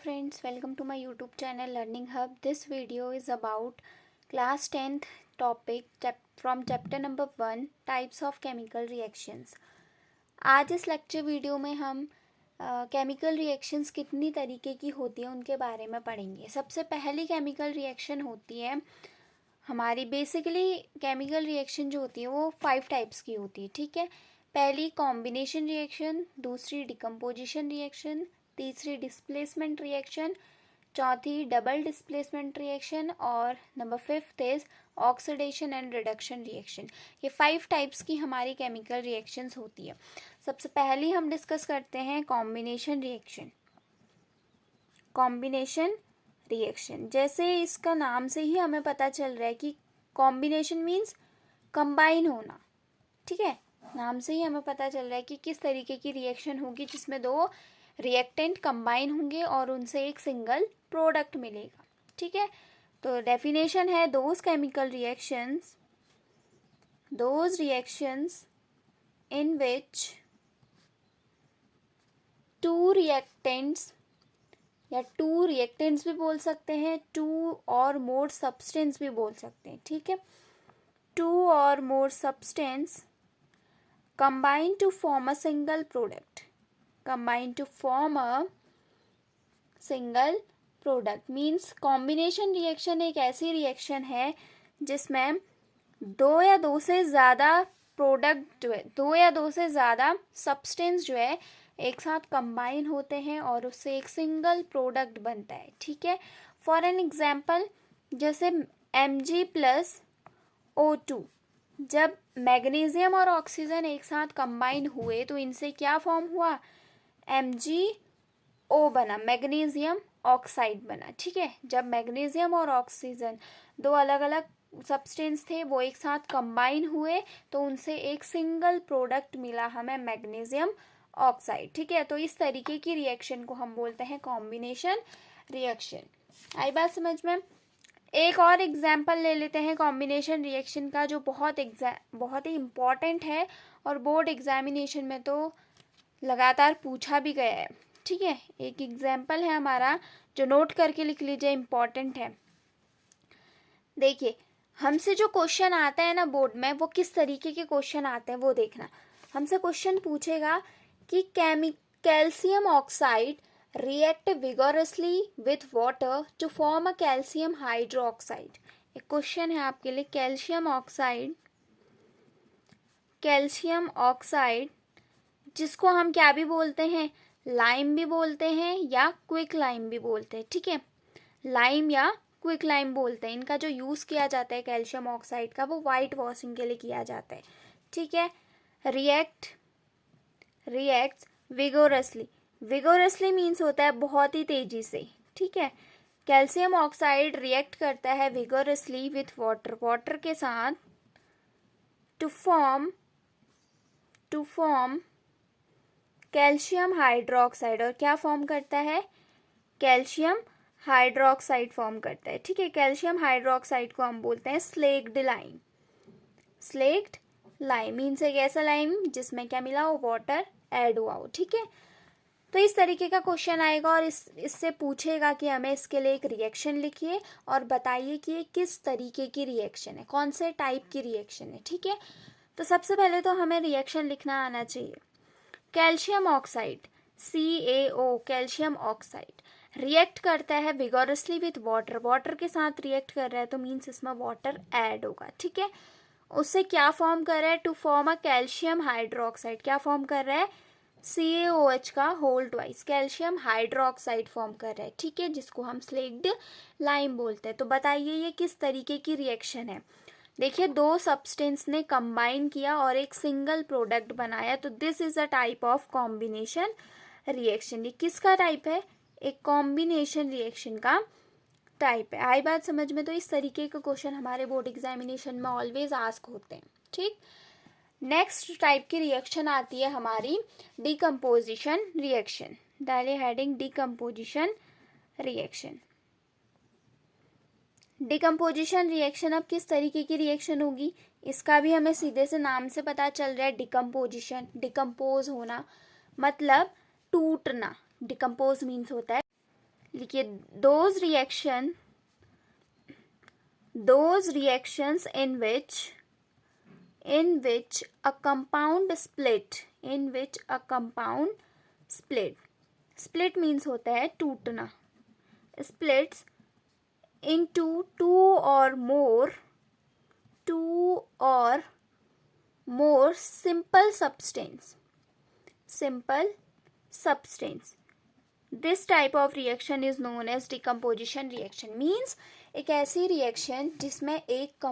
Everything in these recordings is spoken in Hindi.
friends, welcome to my YouTube channel Learning Hub. This video is about class 10th topic from chapter number 1 types of chemical reactions. आज इस लेक्चर वीडियो में हम केमिकल रिएक्शंस कितनी तरीके की होती हैं उनके बारे में पढ़ेंगे. सबसे पहली केमिकल रिएक्शन होती है हमारी बेसिकली केमिकल रिएक्शन जो होती है वो 5 टाइप्स की होती है. ठीक है, पहली कॉम्बिनेशन रिएक्शन, दूसरी डिकम्पोजिशन रिएक्शन, तीसरी डिस्प्लेसमेंट रिएक्शन, चौथी डबल डिस्प्लेसमेंट रिएक्शन और number 5th is oxidation and reduction reaction. ये 5 टाइप्स की हमारी केमिकल रिएक्शंस होती है. सबसे पहली हम डिस्कस करते हैं कॉम्बिनेशन रिएक्शन. कॉम्बिनेशन रिएक्शन, जैसे इसका नाम से ही हमें पता चल रहा है कि कॉम्बिनेशन मीन्स कंबाइन होना. ठीक है, नाम से ही हमें पता चल रहा है कि किस तरीके की रिएक्शन होगी जिसमें दो रिएक्टेंट कंबाइन होंगे और उनसे एक सिंगल प्रोडक्ट मिलेगा. ठीक है, तो डेफिनेशन है those chemical reactions in which to reactants या टू रिएक्टेंट्स भी बोल सकते हैं, टू और मोर सब्सटेंस भी बोल सकते हैं. ठीक है, टू और more substance combine to form a single product. Combine to form a single product means combination reaction एक ऐसी रिएक्शन है जिसमें दो या दो से ज़्यादा प्रोडक्ट जो है, दो या दो से ज़्यादा सब्सटेंस जो है एक साथ कंबाइन होते हैं और उससे एक सिंगल प्रोडक्ट बनता है. ठीक है, फॉर एन एग्जाम्पल जैसे Mg+O2, जब मैग्नीशियम और ऑक्सीजन एक साथ कंबाइन हुए तो इनसे क्या फॉर्म हुआ, MgO बना, मैग्नीशियम ऑक्साइड बना. ठीक है, जब मैग्नीशियम और ऑक्सीजन दो अलग अलग सब्सटेंस थे वो एक साथ कंबाइन हुए तो उनसे एक सिंगल प्रोडक्ट मिला हमें, मैग्नीशियम ऑक्साइड. ठीक है, तो इस तरीके की रिएक्शन को हम बोलते हैं कॉम्बिनेशन रिएक्शन. आई बात समझ में? एक और एग्जाम्पल ले लेते हैं कॉम्बिनेशन रिएक्शन का जो बहुत ही इम्पॉर्टेंट है और बोर्ड एग्जामिनेशन में तो लगातार पूछा भी गया है. ठीक है, एक एग्जाम्पल है हमारा जो नोट करके लिख लीजिए, इम्पॉर्टेंट है. देखिए, हमसे जो क्वेश्चन आता है ना बोर्ड में, वो किस तरीके के क्वेश्चन आते हैं वो देखना. हमसे क्वेश्चन पूछेगा कि calcium oxide react vigorously with water to form a calcium hydroxide. एक क्वेश्चन है आपके लिए, कैल्शियम ऑक्साइड जिसको हम क्या भी बोलते हैं, लाइम भी बोलते हैं या क्विक लाइम भी बोलते हैं. ठीक है, लाइम या क्विक लाइम बोलते हैं. इनका जो यूज़ किया जाता है कैल्शियम ऑक्साइड का वो वाइट वॉशिंग के लिए किया जाता है. ठीक है, रिएक्ट्स विगोरसली मीन्स होता है बहुत ही तेजी से. ठीक है, कैल्शियम ऑक्साइड रिएक्ट करता है विगोरसली विथ वाटर के साथ टू फॉर्म कैल्शियम हाइड्रोक्साइड. और क्या फॉर्म करता है, कैल्शियम हाइड्रोक्साइड फॉर्म करता है. ठीक है, कैल्शियम हाइड्रोक्साइड को हम बोलते हैं स्लेक्ड लाइम मीन्स एक ऐसा लाइम जिसमें क्या मिला हो, वाटर ऐड हुआ हो. ठीक है, तो इस तरीके का क्वेश्चन आएगा और इससे पूछेगा कि हमें इसके लिए एक रिएक्शन लिखिए और बताइए कि ये किस तरीके की रिएक्शन है, कौन से टाइप की रिएक्शन है. ठीक है, तो सबसे पहले तो हमें रिएक्शन लिखना आना चाहिए. Calcium oxide CaO, calcium oxide react करता है विगोरसली विथ वाटर के साथ रिएक्ट कर रहा है तो मीन्स इसमें वाटर ऐड होगा. ठीक है, उससे क्या फॉर्म कर रहा है, to form a calcium hydroxide. क्या फॉर्म कर रहा है, CaOH का whole twice calcium hydroxide form कर रहा है. ठीक है, जिसको हम स्लेक्ड लाइम बोलते हैं. तो बताइए ये किस तरीके की रिएक्शन है. देखिए, दो सब्सटेंस ने कंबाइन किया और एक सिंगल प्रोडक्ट बनाया तो this is a type of combination reaction. ये किसका टाइप है, एक कॉम्बिनेशन रिएक्शन का टाइप है. आई बात समझ में? तो इस तरीके के क्वेश्चन हमारे बोर्ड एग्जामिनेशन में ऑलवेज आस्क होते हैं. ठीक, नेक्स्ट टाइप की रिएक्शन आती है हमारी डिकम्पोजिशन रिएक्शन. डालिए heading decomposition reaction. Decomposition reaction अब किस तरीके की रिएक्शन होगी, इसका भी हमें सीधे से नाम से पता चल रहा है. डिकम्पोजिशन, डिकम्पोज होना मतलब टूटना. डिकम्पोज मीन्स होता है लिखिए those reactions in which a compound split means होता है टूटना, splits into two or more simple substance. This type of reaction is known as decomposition reaction. Means एक ऐसी रिएक्शन जिसमें एक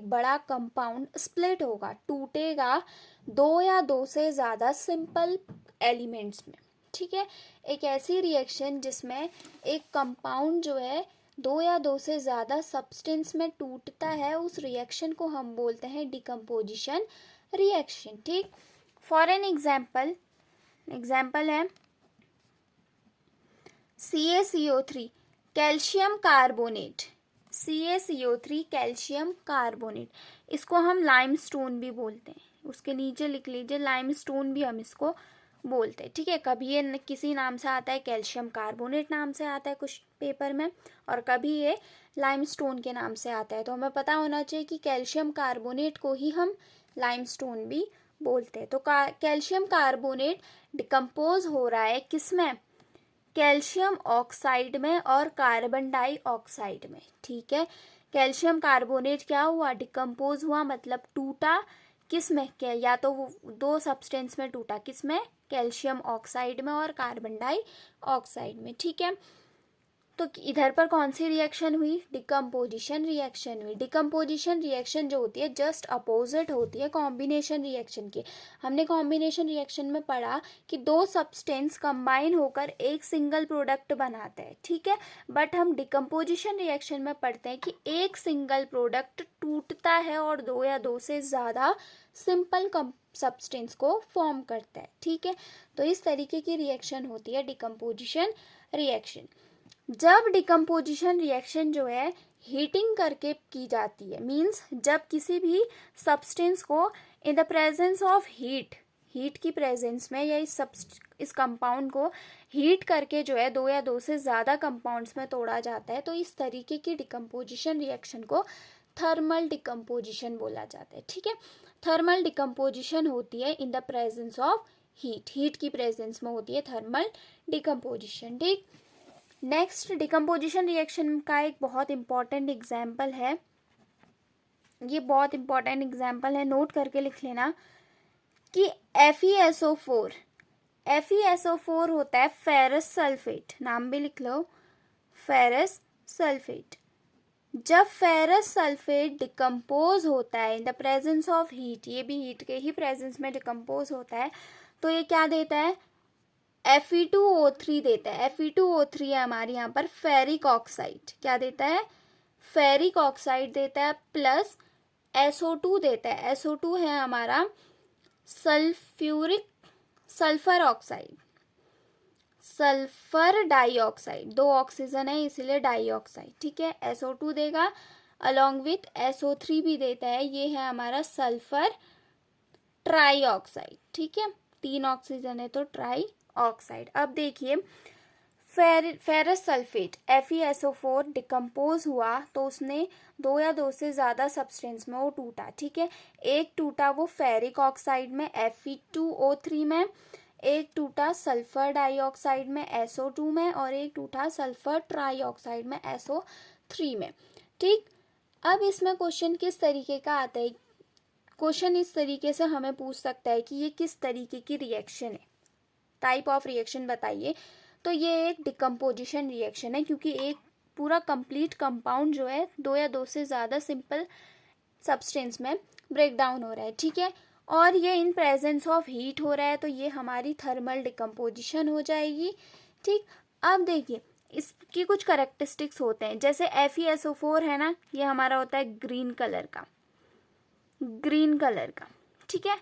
बड़ा कंपाउंड स्प्लिट होगा, टूटेगा दो या दो से ज़्यादा सिंपल एलिमेंट्स में, ठीक है। एक ऐसी रिएक्शन जिसमें एक कंपाउंड जो है दो या दो से ज़्यादा सब्सटेंस में टूटता है, उस रिएक्शन को हम बोलते हैं डिकम्पोजिशन रिएक्शन, ठीक। फॉर एन एग्जाम्पल है CaCO3 कैल्शियम कार्बोनेट, इसको हम लाइमस्टोन भी बोलते हैं, उसके नीचे लिख लीजिए लाइमस्टोन भी हम इसको बोलते हैं, ठीक है। कभी ये किसी नाम से आता है, कैल्शियम कार्बोनेट नाम से आता है कुछ पेपर में, और कभी ये लाइमस्टोन के नाम से आता है। तो हमें पता होना चाहिए कि कैल्शियम कार्बोनेट को ही हम लाइमस्टोन भी बोलते हैं। तो कैल्शियम कार्बोनेट डिकम्पोज हो रहा है किसमें, कैल्शियम ऑक्साइड में और कार्बन डाइऑक्साइड में, ठीक है। कैल्शियम कार्बोनेट क्या हुआ, डिकम्पोज हुआ, मतलब टूटा किसमें, या तो वो दो सब्सटेंस में टूटा, किसमें, कैल्शियम ऑक्साइड में और कार्बन डाइऑक्साइड में, ठीक है। तो इधर पर कौन सी रिएक्शन हुई, डिकम्पोजिशन रिएक्शन हुई। डिकम्पोजिशन रिएक्शन जो होती है जस्ट अपोजिट होती है कॉम्बिनेशन रिएक्शन की। हमने कॉम्बिनेशन रिएक्शन में पढ़ा कि दो सब्सटेंस कंबाइन होकर एक सिंगल प्रोडक्ट बनाते हैं, ठीक है। बट हम डिकम्पोजिशन रिएक्शन में पढ़ते हैं कि एक सिंगल प्रोडक्ट टूटता है और दो या दो से ज़्यादा सिंपल सब्सटेंस को फॉर्म करता है, ठीक है। तो इस तरीके की रिएक्शन होती है डिकम्पोजिशन रिएक्शन। जब डिकम्पोजिशन रिएक्शन जो है हीटिंग करके की जाती है, मींस जब किसी भी सब्सटेंस को in the presence of heat की प्रेजेंस में या इस कंपाउंड को हीट करके जो है दो या दो से ज़्यादा कंपाउंड्स में तोड़ा जाता है, तो इस तरीके की डिकम्पोजिशन रिएक्शन को थर्मल डिकम्पोजिशन बोला जाता है, ठीक है। थर्मल डिकम्पोजिशन होती है in the presence of heat की प्रेजेंस में होती है थर्मल डिकम्पोजिशन, ठीक। नेक्स्ट डिकम्पोजिशन रिएक्शन का एक बहुत इंपॉर्टेंट एग्जाम्पल है, ये बहुत इंपॉर्टेंट एग्जाम्पल है, नोट करके लिख लेना कि FeSO4 होता है फेरस सल्फेट, नाम भी लिख लो, फेरस सल्फेट। जब फेरस सल्फेट डिकम्पोज होता है in the presence of heat, ये भी हीट के ही प्रेजेंस में डिकम्पोज होता है, तो ये क्या देता है, Fe2O3 देता है। Fe2O3 है हमारे यहाँ पर फेरिक ऑक्साइड, क्या देता है, फेरिक ऑक्साइड देता है, प्लस SO2 देता है। SO2 है हमारा सल्फर ऑक्साइड, सल्फर डाइऑक्साइड, दो ऑक्सीजन है इसीलिए डाइऑक्साइड, ठीक है। SO2 देगा अलॉन्ग विथ SO3 भी देता है, ये है हमारा सल्फर ट्राईऑक्साइड, ठीक है, तीन ऑक्सीजन है तो ट्राई ऑक्साइड। अब देखिए फेरस सल्फेट FeSO4 डिकम्पोज हुआ तो उसने दो या दो से ज़्यादा सब्सटेंस में वो टूटा, ठीक है। एक टूटा वो फेरिक ऑक्साइड में Fe2O3 में, एक टूटा सल्फर डाइऑक्साइड में SO2 में, और एक टूटा सल्फर ट्राईऑक्साइड में SO3 में, ठीक। अब इसमें क्वेश्चन किस तरीके का आता है, क्वेश्चन इस तरीके से हमें पूछ सकता है कि ये किस तरीके की रिएक्शन है, टाइप ऑफ रिएक्शन बताइए। तो ये एक डिकम्पोजिशन रिएक्शन है, क्योंकि एक पूरा कंप्लीट कंपाउंड जो है दो या दो से ज़्यादा सिंपल सब्सटेंस में ब्रेक डाउन हो रहा है, ठीक है, और ये इन प्रेजेंस ऑफ हीट हो रहा है, तो ये हमारी थर्मल डिकम्पोजिशन हो जाएगी, ठीक। अब देखिए इसकी कुछ कैरेक्टरिस्टिक्स होते हैं, जैसे FeSO4 है ना, ये हमारा होता है ग्रीन कलर का, ठीक है,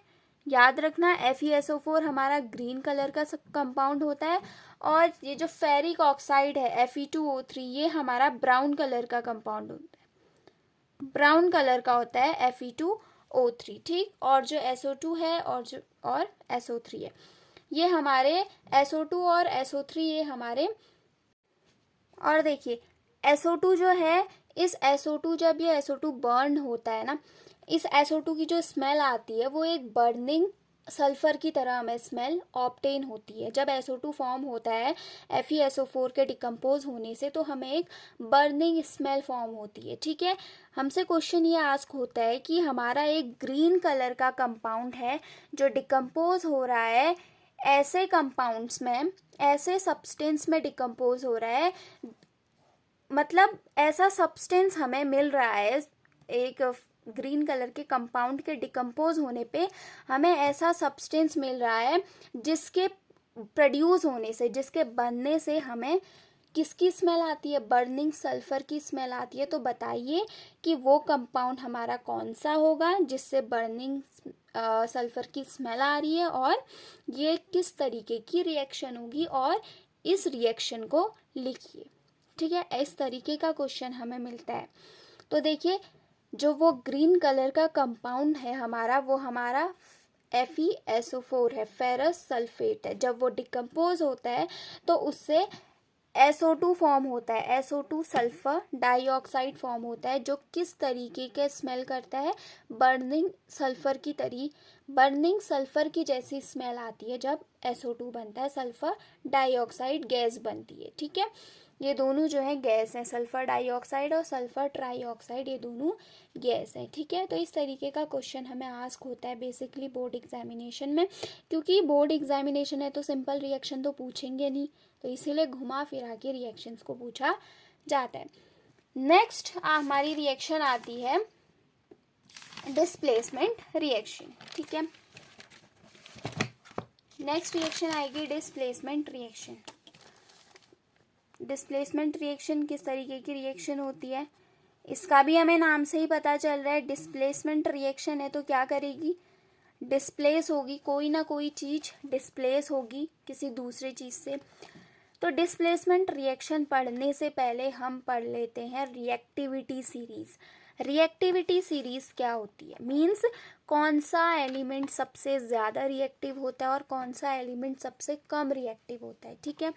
याद रखना FeSO4 हमारा ग्रीन कलर का कंपाउंड होता है, और ये जो फेरिक ऑक्साइड है Fe2O3 ये हमारा ब्राउन कलर का कंपाउंड होता है, ब्राउन कलर का होता है Fe2O3, ठीक। और जो SO2 है और SO3 है, ये हमारे SO2 और SO3 ये हमारे और देखिए SO2 जो है, इस SO2 जब ये SO2 बर्न होता है ना, इस SO2 की जो स्मेल आती है वो एक बर्निंग सल्फर की तरह हमें स्मेल ऑब्टेन होती है। जब SO2 फॉर्म होता है FeSO4 के डिकम्पोज होने से, तो हमें एक बर्निंग स्मेल फॉर्म होती है। ठीक है, हमसे क्वेश्चन ये आस्क होता है कि हमारा एक ग्रीन कलर का कंपाउंड है जो डिकम्पोज हो रहा है, ऐसे कंपाउंड्स में, ऐसे सब्सटेंस में डिकम्पोज हो रहा है, मतलब ऐसा सब्सटेंस हमें मिल रहा है एक ग्रीन कलर के कंपाउंड के डिकम्पोज होने पे हमें ऐसा सब्सटेंस मिल रहा है जिसके प्रोड्यूस होने से, जिसके बनने से हमें किसकी स्मेल आती है, बर्निंग सल्फर की स्मेल आती है। तो बताइए कि वो कंपाउंड हमारा कौन सा होगा जिससे बर्निंग सल्फर की स्मेल आ रही है, और ये किस तरीके की रिएक्शन होगी, और इस रिएक्शन को लिखिए। ठीक है, इस तरीके का क्वेश्चन हमें मिलता है। तो देखिए जो वो ग्रीन कलर का कंपाउंड है हमारा, वो हमारा FeSO4 है, फेरस सल्फेट है। जब वो डिकम्पोज होता है तो उससे SO2 फॉर्म होता है, SO2 सल्फर डाइऑक्साइड फॉर्म होता है, जो किस तरीके के स्मेल करता है, बर्निंग सल्फर की जैसी स्मेल आती है जब SO2 बनता है, सल्फर डाइऑक्साइड गैस बनती है। ठीक है, ये दोनों जो है गैस है, सल्फर डाइऑक्साइड और सल्फर ट्राइऑक्साइड, ये दोनों गैस है। ठीक है, तो इस तरीके का क्वेश्चन हमें आस्क होता है बेसिकली बोर्ड एग्जामिनेशन में। क्योंकि बोर्ड एग्जामिनेशन है तो सिंपल रिएक्शन तो पूछेंगे नहीं, तो इसीलिए घुमा फिरा के रिएक्शंस को पूछा जाता है। नेक्स्ट हमारी रिएक्शन आती है डिस्प्लेसमेंट रिएक्शन। ठीक है, नेक्स्ट रिएक्शन आएगी डिस्प्लेसमेंट रिएक्शन। डिस्प्लेसमेंट रिएक्शन किस तरीके की रिएक्शन होती है, इसका भी हमें नाम से ही पता चल रहा है। डिस्प्लेसमेंट रिएक्शन है तो क्या करेगी, डिस्प्लेस होगी, कोई ना कोई चीज डिस्प्लेस होगी किसी दूसरे चीज से। तो डिस्प्लेसमेंट रिएक्शन पढ़ने से पहले हम पढ़ लेते हैं रिएक्टिविटी सीरीज। रिएक्टिविटी सीरीज क्या होती है, मीन्स कौन सा एलिमेंट सबसे ज़्यादा रिएक्टिव होता है और कौन सा एलिमेंट सबसे कम रिएक्टिव होता है। ठीक है,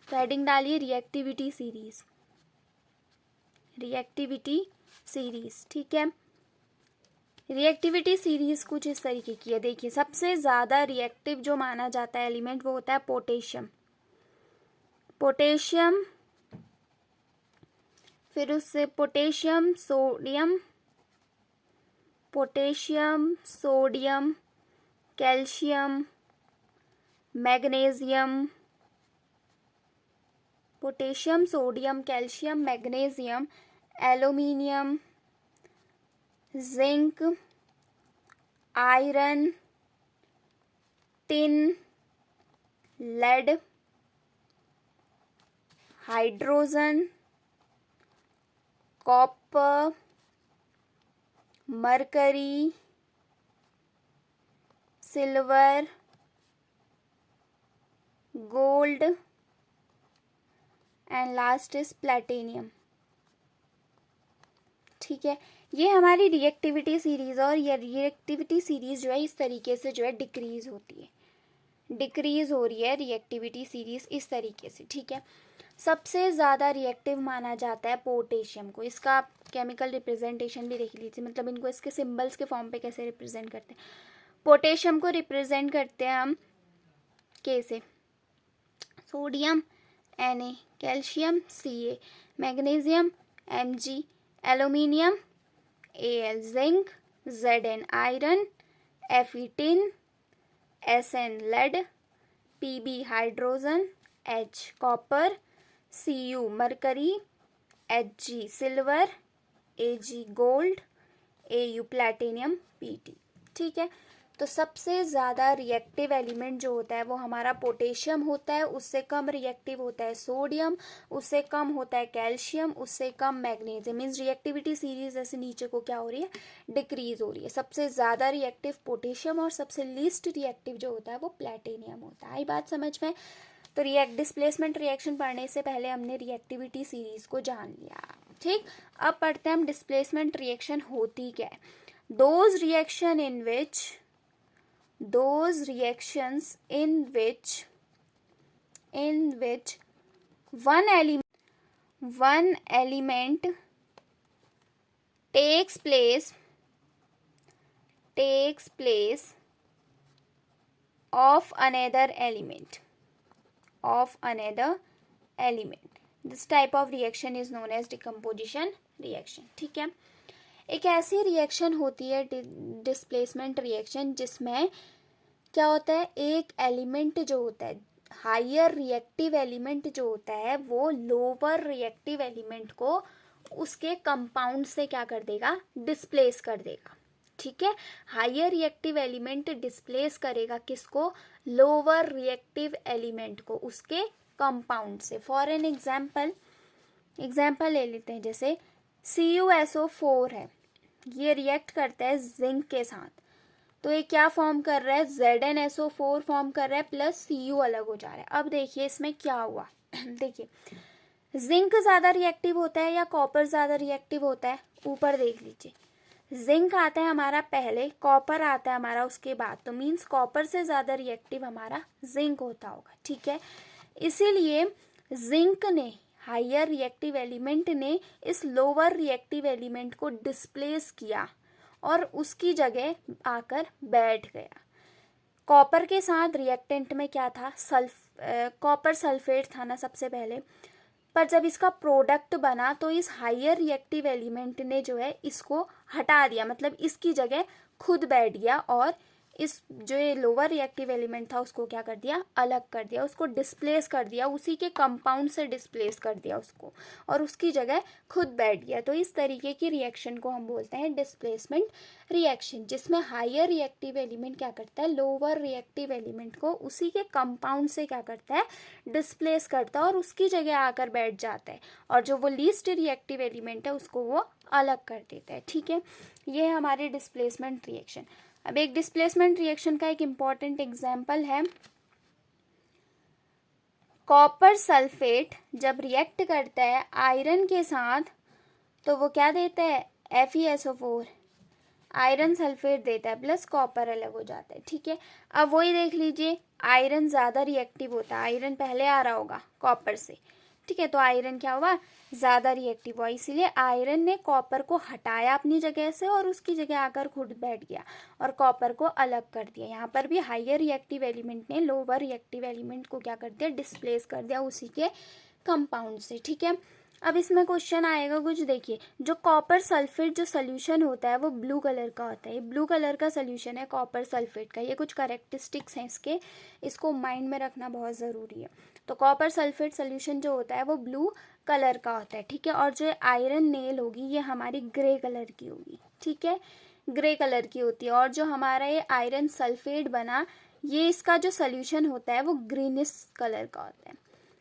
तो हेडिंग डालिए रिएक्टिविटी सीरीज, रिएक्टिविटी सीरीज। ठीक है, रिएक्टिविटी सीरीज कुछ इस तरीके की है। देखिए सबसे ज़्यादा रिएक्टिव जो माना जाता है एलिमेंट वो होता है पोटेशियम। पोटेशियम, फिर उससे potassium sodium, potassium sodium calcium magnesium, potassium sodium calcium magnesium, aluminium, zinc, iron, tin, lead, hydrogen, copper, mercury, silver, gold and last is platinum. ठीक है, ये हमारी रिएक्टिविटी सीरीज, और ये रिएक्टिविटी सीरीज जो है इस तरीके से जो है डिक्रीज होती है, डिक्रीज हो रही है रिएक्टिविटी सीरीज इस तरीके से। ठीक है, सबसे ज़्यादा रिएक्टिव माना जाता है पोटेशियम को। इसका आप केमिकल रिप्रेजेंटेशन भी देख लीजिए, मतलब इनको इसके सिंबल्स के फॉर्म पे कैसे रिप्रेजेंट करते हैं। पोटेशियम को रिप्रेजेंट करते हैं हम के से, sodium Na, calcium Ca, magnesium Mg, aluminium Al, zinc Zn, iron Fe, tin Sn, lead Pb, hydrogen H, copper Cu, mercury Hg, silver Ag, gold Au, platinum Pt। ठीक है, तो सबसे ज़्यादा रिएक्टिव एलिमेंट जो होता है वो हमारा पोटेशियम होता है, उससे कम रिएक्टिव होता है सोडियम, उससे कम होता है कैल्शियम, उससे कम मैग्नीशियम। मीन्स रिएक्टिविटी सीरीज ऐसे नीचे को क्या हो रही है, डिक्रीज हो रही है। सबसे ज़्यादा रिएक्टिव पोटेशियम और सबसे लीस्ट रिएक्टिव जो होता है वो प्लैटिनियम होता है। आई बात समझ में। तो डिस्प्लेसमेंट रिएक्शन पढ़ने से पहले हमने रिएक्टिविटी सीरीज को जान लिया। ठीक, अब पढ़ते हैं हम डिस्प्लेसमेंट रिएक्शन होती क्या है। those reactions in which one element takes place of another element. This type of reaction is known as decomposition reaction. ठीक है, एक ऐसी रिएक्शन होती है डिस्प्लेसमेंट रिएक्शन जिसमें क्या होता है, एक एलिमेंट जो होता है, हायर रिएक्टिव एलिमेंट जो होता है, वो लोअर रिएक्टिव एलिमेंट को उसके कंपाउंड से क्या कर देगा, डिस्प्लेस कर देगा. ठीक है, हायर रिएक्टिव एलिमेंट डिस्प्लेस करेगा किसको, लोअर रिएक्टिव एलिमेंट को उसके कंपाउंड से. फॉर एन एग्जाम्पल ले लेते हैं, जैसे CuSO4 है, ये रिएक्ट करता है जिंक के साथ, तो ये क्या फॉर्म कर रहा है, ZnSO4 फॉर्म कर रहा है प्लस Cu अलग हो जा रहा है. अब देखिए इसमें क्या हुआ. देखिए जिंक ज़्यादा रिएक्टिव होता है या कॉपर ज़्यादा रिएक्टिव होता है, ऊपर देख लीजिए. जिंक आता है हमारा पहले, कॉपर आता है हमारा उसके बाद, तो मीन्स कॉपर से ज़्यादा रिएक्टिव हमारा जिंक होता होगा. ठीक है, इसीलिए जिंक ने, हायर रिएक्टिव एलिमेंट ने इस लोअर रिएक्टिव एलिमेंट को डिस्प्लेस किया और उसकी जगह आकर बैठ गया. कॉपर के साथ रिएक्टेंट में क्या था, कॉपर सल्फेट था ना सबसे पहले, पर जब इसका प्रोडक्ट बना तो इस हायर रिएक्टिव एलिमेंट ने जो है इसको हटा दिया, मतलब इसकी जगह खुद बैठ गया और इस जो ये लोअर रिएक्टिव एलिमेंट था उसको क्या कर दिया, अलग कर दिया, उसको डिस्प्लेस कर दिया, उसी के कंपाउंड से डिस्प्लेस कर दिया उसको और उसकी जगह खुद बैठ गया. तो इस तरीके की रिएक्शन को हम बोलते हैं डिस्प्लेसमेंट रिएक्शन, जिसमें हायर रिएक्टिव एलिमेंट क्या करता है, लोअर रिएक्टिव एलिमेंट को उसी के कंपाउंड से क्या करता है, डिस्प्लेस करता है और उसकी जगह आकर बैठ जाता है, और जो वो लीस्ट रिएक्टिव एलिमेंट है उसको वो अलग कर देता है. ठीक है, ये है हमारी डिस्प्लेसमेंट रिएक्शन. अब एक डिस्प्लेसमेंट रिएक्शन का एक इम्पॉर्टेंट एग्जाम्पल है, कॉपर सल्फेट जब रिएक्ट करता है आयरन के साथ तो वो क्या देता है, FeSO4, आयरन सल्फेट देता है प्लस कॉपर अलग हो जाता है. ठीक है, अब वही देख लीजिए, आयरन ज़्यादा रिएक्टिव होता है, आयरन पहले आ रहा होगा कॉपर से. ठीक है, तो आयरन क्या हुआ, ज़्यादा रिएक्टिव हुआ, इसीलिए आयरन ने कॉपर को हटाया अपनी जगह से और उसकी जगह आकर खुद बैठ गया और कॉपर को अलग कर दिया. यहाँ पर भी हायर रिएक्टिव एलिमेंट ने लोअर रिएक्टिव एलिमेंट को क्या कर दिया, डिस्प्लेस कर दिया उसी के कंपाउंड से. ठीक है, अब इसमें क्वेश्चन आएगा कुछ, देखिए जो कॉपर सल्फेट जो सोल्यूशन होता है वो ब्लू कलर का होता है, ब्लू कलर का सोल्यूशन है कॉपर सल्फेट का. ये कुछ करेक्टरिस्टिक्स हैं इसके, इसको माइंड में रखना बहुत ज़रूरी है. तो कॉपर सल्फेट सोल्यूशन जो होता है वो ब्लू कलर का होता है. ठीक है, और जो आयरन नेल होगी ये हमारी ग्रे कलर की होगी. ठीक है, ग्रे कलर की होती है, और जो हमारा ये आयरन सल्फेट बना, ये इसका जो सोल्यूशन होता है वो ग्रीनिश कलर का होता है,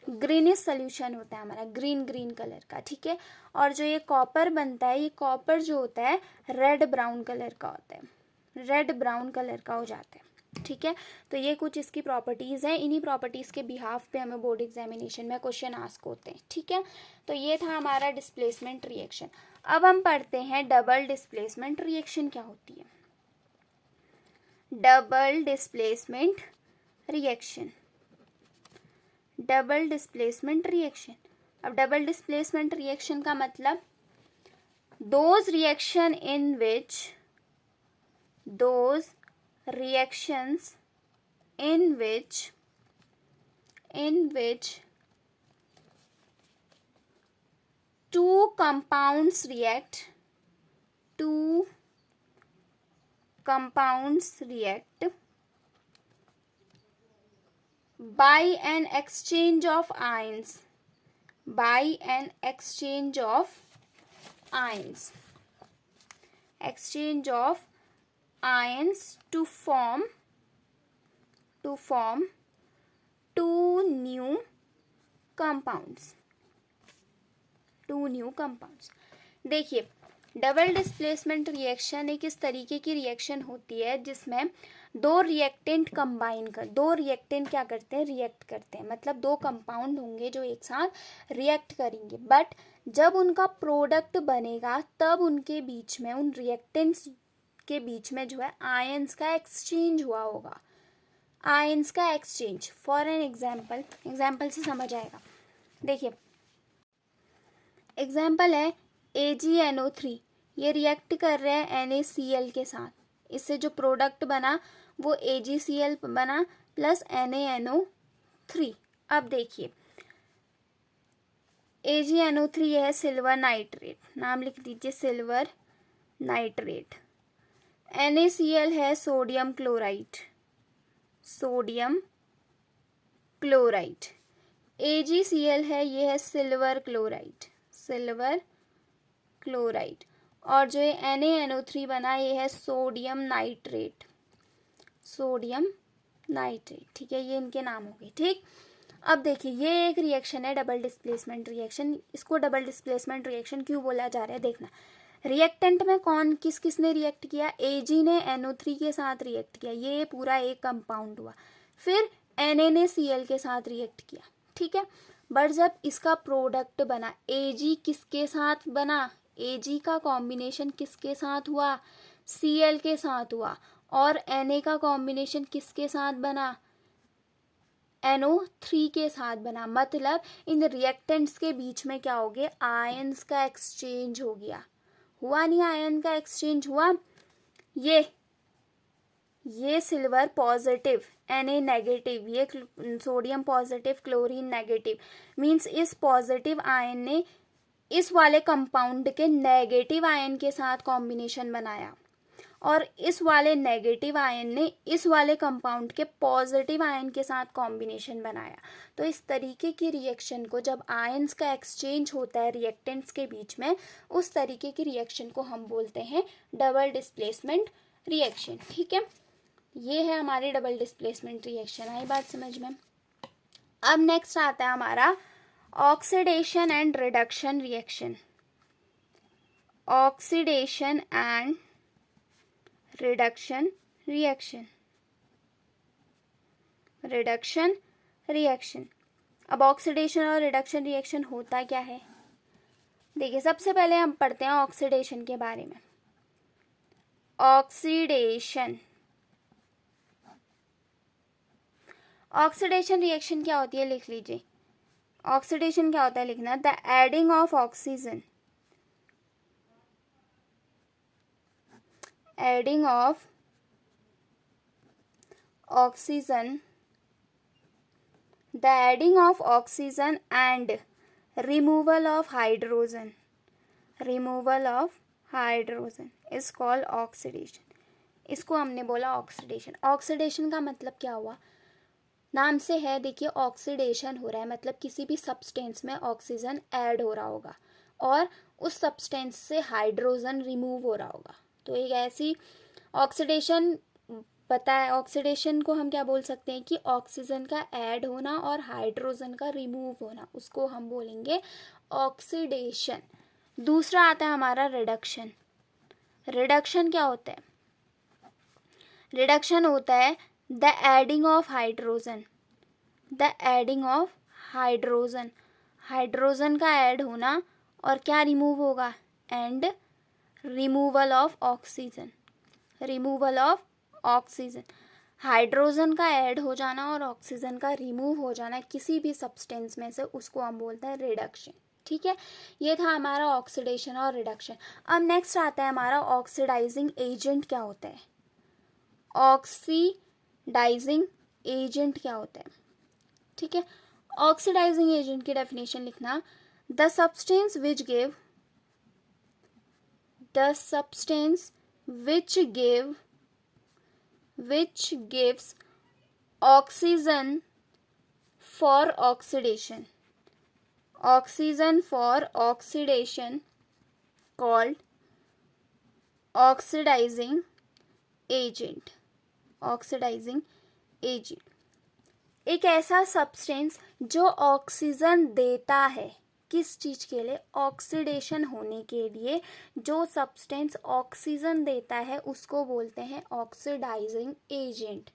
ग्रीनिश सोल्यूशन होता है हमारा, ग्रीन कलर का. ठीक है, और जो ये कॉपर बनता है, ये कॉपर जो होता है रेड ब्राउन कलर का होता है, रेड ब्राउन कलर का हो जाता है. ठीक है, तो ये कुछ इसकी प्रॉपर्टीज़ हैं, इन्हीं प्रॉपर्टीज़ के बिहाफ पे हमें बोर्ड एग्जामिनेशन में क्वेश्चन आस्क होते हैं. ठीक है, तो ये था हमारा डिस्प्लेसमेंट रिएक्शन. अब हम पढ़ते हैं डबल डिस्प्लेसमेंट रिएक्शन क्या होती है. Double displacement reaction, double displacement reaction. अब डबल डिस्प्लेसमेंट रिएक्शन का मतलब those reaction in which, those reactions in which two compounds react by an exchange of ions, to form two new compounds. देखिए डबल डिस्प्लेसमेंट रिएक्शन एक इस तरीके की रिएक्शन होती है जिसमें दो रिएक्टेंट क्या करते हैं, रिएक्ट करते हैं, मतलब दो कंपाउंड होंगे जो एक साथ रिएक्ट करेंगे, बट जब उनका प्रोडक्ट बनेगा तब उनके बीच में, उन रिएक्टेंट्स के बीच में जो है आयंस का एक्सचेंज हुआ होगा, आयंस का एक्सचेंज. फॉर एन एग्जाम्पल से समझ आएगा. देखिए एग्जाम्पल है AgNO3, ये रिएक्ट कर रहे हैं NaCl के साथ, इससे जो प्रोडक्ट बना वो AgCl बना प्लस NaNO3। अब देखिए AgNO3 ये है सिल्वर नाइट्रेट, नाम लिख दीजिए सिल्वर नाइट्रेट। NaCl है sodium chloride, sodium chloride. AgCl है ये है सिल्वर क्लोराइड, सिल्वर क्लोराइड। और जो ये NaNO3 बना ये है सोडियम नाइट्रेट, सोडियम नाइट्रेट। ठीक है, ये इनके नाम हो गए। ठीक, अब देखिए ये एक रिएक्शन है डबल डिस्प्लेसमेंट रिएक्शन। इसको डबल डिस्प्लेसमेंट रिएक्शन क्यों बोला जा रहा है, देखना। रिएक्टेंट में कौन किसने रिएक्ट किया, Ag ने NO3 के साथ रिएक्ट किया, ये पूरा एक कंपाउंड हुआ। फिर Na ने Cl के साथ रिएक्ट किया, ठीक है। बट जब इसका प्रोडक्ट बना, Ag किसके साथ बना, Ag का कॉम्बिनेशन किसके साथ हुआ, Cl के साथ हुआ। और Na का कॉम्बिनेशन किसके साथ बना, NO3 के साथ बना। मतलब इन रिएक्टेंट्स के बीच में क्या हो गया, आयंस का एक्सचेंज हो गया। हुआ नहीं, आयन का एक्सचेंज हुआ। ये सिल्वर पॉजिटिव, Na नेगेटिव, ये sodium positive, chlorine negative. Means इस पॉजिटिव आयन ने इस वाले कंपाउंड के नेगेटिव आयन के साथ कॉम्बिनेशन बनाया और इस वाले नेगेटिव आयन ने इस वाले कंपाउंड के पॉजिटिव आयन के साथ कॉम्बिनेशन बनाया। तो इस तरीके की रिएक्शन को, जब आयंस का एक्सचेंज होता है रिएक्टेंट्स के बीच में, उस तरीके की रिएक्शन को हम बोलते हैं डबल डिस्प्लेसमेंट रिएक्शन। ठीक है, ये है हमारी डबल डिस्प्लेसमेंट रिएक्शन। आई बात समझ में। अब नेक्स्ट आता है हमारा oxidation and reduction reaction. Oxidation and reduction reaction, reduction reaction. अब ऑक्सीडेशन और रिडक्शन रिएक्शन होता क्या है, देखिए सबसे पहले हम पढ़ते हैं ऑक्सीडेशन के बारे में। ऑक्सीडेशन, ऑक्सीडेशन रिएक्शन क्या होती है लिख लीजिए। ऑक्सीडेशन क्या होता है लिखना, the adding of oxygen, adding of oxygen, the adding of oxygen and removal of hydrogen, removal of hydrogen is called oxidation। इसको हमने बोला ऑक्सीडेशन। ऑक्सीडेशन का मतलब क्या हुआ, नाम से है, देखिए ऑक्सीडेशन हो रहा है मतलब किसी भी सब्सटेंस में ऑक्सीजन ऐड हो रहा होगा और उस सब्सटेंस से हाइड्रोजन रिमूव हो रहा होगा। तो एक ऐसी ऑक्सीडेशन पता है, ऑक्सीडेशन को हम क्या बोल सकते हैं कि ऑक्सीजन का ऐड होना और हाइड्रोजन का रिमूव होना, उसको हम बोलेंगे ऑक्सीडेशन। दूसरा आता है हमारा रिडक्शन। रिडक्शन क्या होता है, रिडक्शन होता है the adding of hydrogen, the adding of hydrogen, hydrogen का ऐड होना और क्या रिमूव होगा, and removal of oxygen, removal of oxygen. Hydrogen का ऐड हो जाना और ऑक्सीजन का रिमूव हो जाना किसी भी सब्सटेंस में से, उसको हम बोलते हैं रिडक्शन। ठीक है, ये था हमारा ऑक्सीडेशन और रिडक्शन। अब नेक्स्ट आता है हमारा ऑक्सीडाइजिंग एजेंट क्या होता है। ऑक्सीडाइजिंग एजेंट क्या होता है, ठीक है। ऑक्सीडाइजिंग एजेंट की डेफिनेशन लिखना, the substance which give, the substance which gives oxygen for oxidation, oxygen for oxidation called oxidizing agent, oxidizing agent। एक ऐसा सब्सटेंस जो ऑक्सीजन देता है, किस चीज़ के लिए, ऑक्सीडेशन होने के लिए जो सब्सटेंस ऑक्सीजन देता है उसको बोलते हैं ऑक्सीडाइजिंग एजेंट।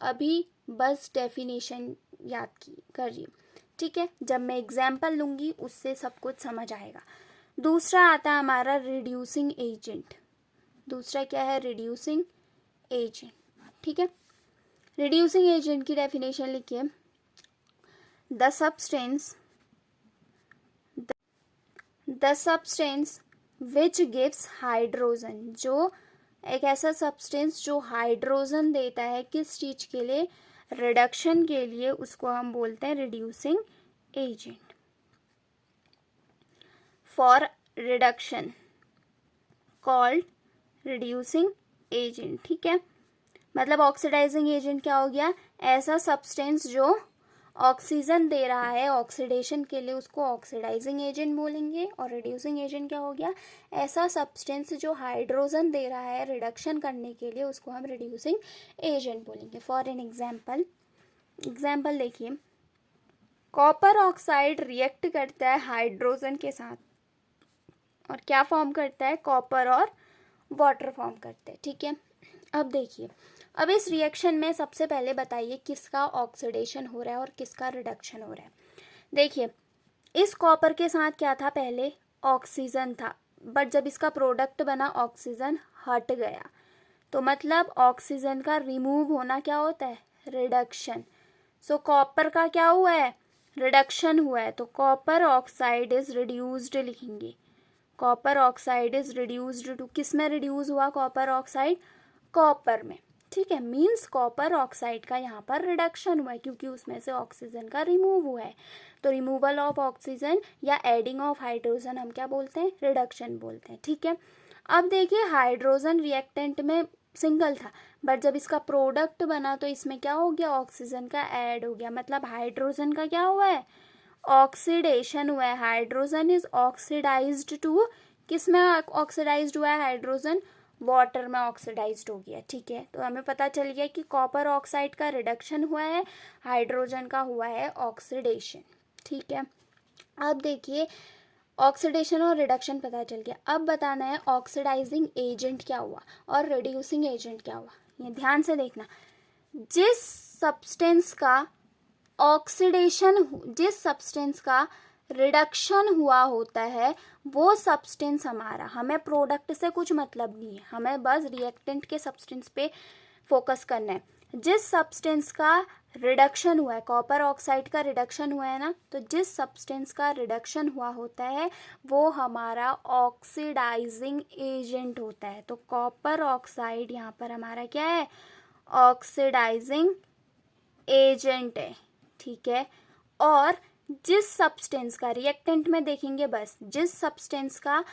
अभी बस डेफिनेशन याद करिए, ठीक है, जब मैं एग्जाम्पल लूँगी उससे सब कुछ समझ आएगा। दूसरा आता है हमारा रिड्यूसिंग एजेंट। दूसरा क्या है, रिड्यूसिंग एजेंट। ठीक है, रिड्यूसिंग एजेंट की डेफिनेशन लिखिए, the substance the substance which gives hydrogen, जो एक ऐसा सब्सटेंस जो हाइड्रोजन देता है, किस चीज के लिए, रिडक्शन के लिए, उसको हम बोलते हैं reducing agent. For reduction called reducing agent, ठीक है। मतलब ऑक्सीडाइजिंग एजेंट क्या हो गया, ऐसा सब्सटेंस जो ऑक्सीजन दे रहा है ऑक्सीडेशन के लिए, उसको ऑक्सीडाइजिंग एजेंट बोलेंगे। और रिड्यूसिंग एजेंट क्या हो गया, ऐसा सब्सटेंस जो हाइड्रोजन दे रहा है रिडक्शन करने के लिए, उसको हम रिड्यूसिंग एजेंट बोलेंगे। फॉर एन एग्जाम्पल देखिए, कॉपर ऑक्साइड रिएक्ट करता है हाइड्रोजन के साथ और क्या फॉर्म करता है, कॉपर और वाटर फॉर्म करते हैं, ठीक है। अब देखिए, अब इस रिएक्शन में सबसे पहले बताइए किसका ऑक्सीडेशन हो रहा है और किसका रिडक्शन हो रहा है। देखिए, इस कॉपर के साथ क्या था, पहले ऑक्सीजन था, बट जब इसका प्रोडक्ट बना ऑक्सीजन हट गया, तो मतलब ऑक्सीजन का रिमूव होना क्या होता है, रिडक्शन। सो कॉपर का क्या हुआ है, रिडक्शन हुआ है, तो कॉपर ऑक्साइड इज रिड्यूस्ड लिखेंगे। Copper oxide is reduced to, किस में रिड्यूस हुआ कॉपर ऑक्साइड, कॉपर में, ठीक है। मीन्स कॉपर ऑक्साइड का यहाँ पर रिडक्शन हुआ है क्योंकि उसमें से ऑक्सीजन का रिमूव हुआ है। तो रिमूवल ऑफ ऑक्सीजन या एडिंग ऑफ हाइड्रोजन हम क्या बोलते हैं, रिडक्शन बोलते हैं, ठीक है। अब देखिए, हाइड्रोजन रिएक्टेंट में सिंगल था, बट जब इसका प्रोडक्ट बना तो इसमें क्या हो गया, ऑक्सीजन का ऐड हो गया, मतलब हाइड्रोजन का क्या हुआ है, ऑक्सीडेशन हुआ है। हाइड्रोजन इज ऑक्सीडाइज्ड टू, किस में ऑक्सीडाइज्ड हुआ है हाइड्रोजन, वाटर में ऑक्सीडाइज्ड हो गया, ठीक है। तो हमें पता चल गया कि कॉपर ऑक्साइड का रिडक्शन हुआ है, हाइड्रोजन का हुआ है ऑक्सीडेशन, ठीक है। अब देखिए, ऑक्सीडेशन और रिडक्शन पता चल गया, अब बताना है ऑक्सीडाइजिंग एजेंट क्या हुआ और रिड्यूसिंग एजेंट क्या हुआ। ये ध्यान से देखना, जिस सब्सटेंस का ऑक्सीडेशन, जिस सब्सटेंस का रिडक्शन हुआ होता है, वो सब्सटेंस हमारा, हमें प्रोडक्ट से कुछ मतलब नहीं है, हमें बस रिएक्टेंट के सब्सटेंस पे फोकस करना है। जिस सब्सटेंस का रिडक्शन हुआ है, कॉपर ऑक्साइड का रिडक्शन हुआ है ना, तो जिस सब्सटेंस का रिडक्शन हुआ होता है वो हमारा ऑक्सीडाइजिंग एजेंट होता है। तो कॉपर ऑक्साइड यहाँ पर हमारा क्या है, ऑक्सीडाइजिंग एजेंट है, ठीक है। और जिस सब्सटेंस का, रिएक्टेंट में देखेंगे बस, जिस सब्सटेंस का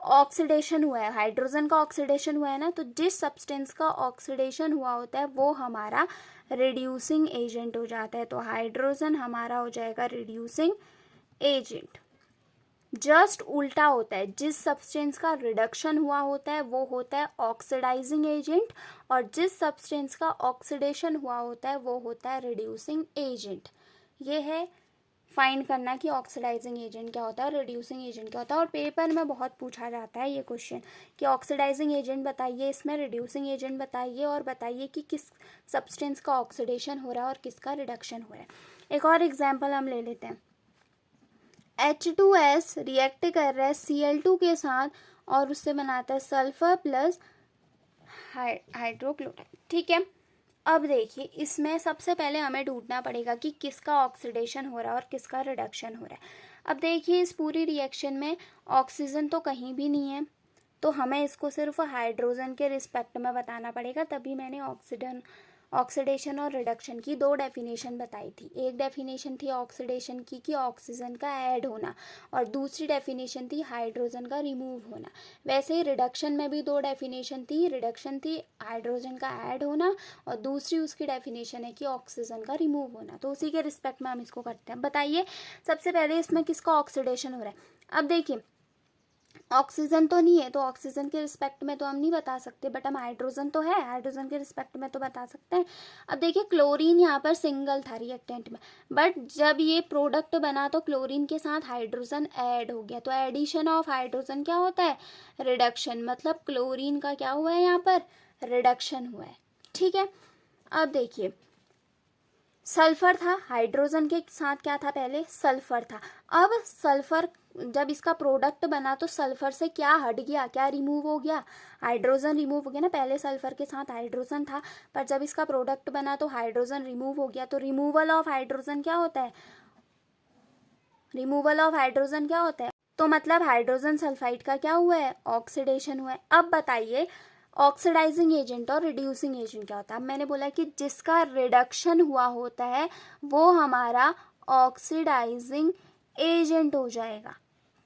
ऑक्सीडेशन हुआ है, हाइड्रोजन का ऑक्सीडेशन हुआ है ना, तो जिस सब्सटेंस का ऑक्सीडेशन हुआ होता है वो हमारा रिड्यूसिंग एजेंट हो जाता है। तो हाइड्रोजन हमारा हो जाएगा रिड्यूसिंग एजेंट। जस्ट उल्टा होता है, जिस सब्सटेंस का रिडक्शन हुआ होता है वो होता है ऑक्सीडाइजिंग एजेंट, और जिस सब्सटेंस का ऑक्सीडेशन हुआ होता है वो होता है रिड्यूसिंग एजेंट। ये है फाइंड करना कि ऑक्सीडाइजिंग एजेंट क्या होता है और रिड्यूसिंग एजेंट क्या होता है। और पेपर में बहुत पूछा जाता है ये क्वेश्चन कि ऑक्सीडाइजिंग एजेंट बताइए, इसमें रिड्यूसिंग एजेंट बताइए, और बताइए कि किस सब्सटेंस का ऑक्सीडेशन हो रहा है और किसका रिडक्शन हो रहा है। एक और एग्जाम्पल हम ले लेते हैं, H2S रिएक्ट कर रहा है Cl2 के साथ और उससे बनाता है सल्फर प्लस हाइड्रोक्लोराइड, ठीक है। अब देखिए, इसमें सबसे पहले हमें ढूंढना पड़ेगा कि किसका ऑक्सीडेशन हो रहा है और किसका रिडक्शन हो रहा है। अब देखिए, इस पूरी रिएक्शन में ऑक्सीजन तो कहीं भी नहीं है, तो हमें इसको सिर्फ हाइड्रोजन के रिस्पेक्ट में बताना पड़ेगा। तभी मैंने ऑक्सीडेशन और रिडक्शन की दो डेफिनेशन बताई थी। एक डेफिनेशन थी ऑक्सीडेशन की कि ऑक्सीजन का ऐड होना, और दूसरी डेफिनेशन थी हाइड्रोजन का रिमूव होना। वैसे ही रिडक्शन में भी दो डेफिनेशन थी, रिडक्शन थी हाइड्रोजन का ऐड होना और दूसरी उसकी डेफिनेशन है कि ऑक्सीजन का रिमूव होना। तो उसी के रिस्पेक्ट में हम इसको करते हैं। बताइए सबसे पहले इसमें किसका ऑक्सीडेशन हो रहा है। अब देखिए, ऑक्सीजन तो नहीं है, तो ऑक्सीजन के रिस्पेक्ट में तो हम नहीं बता सकते, बट हम हाइड्रोजन तो है, हाइड्रोजन के रिस्पेक्ट में तो बता सकते हैं। अब देखिए, क्लोरीन यहाँ पर सिंगल था रिएक्टेंट में, बट जब ये प्रोडक्ट बना तो क्लोरीन के साथ हाइड्रोजन ऐड हो गया, तो एडिशन ऑफ हाइड्रोजन क्या होता है, रिडक्शन। मतलब क्लोरीन का क्या हुआ है यहाँ पर, रिडक्शन हुआ है, ठीक है। अब देखिए, सल्फर था, हाइड्रोजन के साथ क्या था, पहले सल्फर था। अब सल्फर जब इसका प्रोडक्ट बना तो सल्फर से क्या हट गया, क्या रिमूव हो गया, हाइड्रोजन रिमूव हो गया ना। पहले सल्फर के साथ हाइड्रोजन था, पर जब इसका प्रोडक्ट बना तो हाइड्रोजन रिमूव हो गया। तो रिमूवल ऑफ हाइड्रोजन क्या होता है, रिमूवल ऑफ हाइड्रोजन क्या होता है, तो मतलब हाइड्रोजन सल्फाइड का क्या हुआ है, ऑक्सीडेशन हुआ है। अब बताइए ऑक्सीडाइजिंग एजेंट और रिड्यूसिंग एजेंट क्या होता है। अब मैंने बोला कि जिसका रिडक्शन हुआ होता है वो हमारा ऑक्सीडाइजिंग एजेंट हो जाएगा,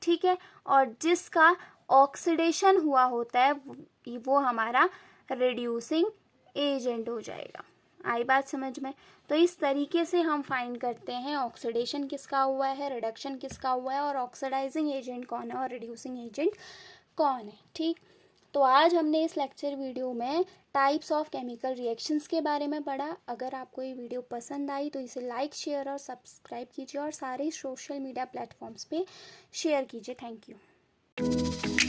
ठीक है, और जिसका ऑक्सीडेशन हुआ होता है वो हमारा रिड्यूसिंग एजेंट हो जाएगा। आई बात समझ में। तो इस तरीके से हम फाइंड करते हैं ऑक्सीडेशन किसका हुआ है, रिडक्शन किसका हुआ है, और ऑक्सीडाइजिंग एजेंट कौन है और रिड्यूसिंग एजेंट कौन है। ठीक, तो आज हमने इस लेक्चर वीडियो में टाइप्स ऑफ केमिकल रिएक्शंस के बारे में पढ़ा। अगर आपको ये वीडियो पसंद आई तो इसे लाइक, शेयर और सब्सक्राइब कीजिए और सारे सोशल मीडिया प्लेटफॉर्म्स पे शेयर कीजिए। Thank you.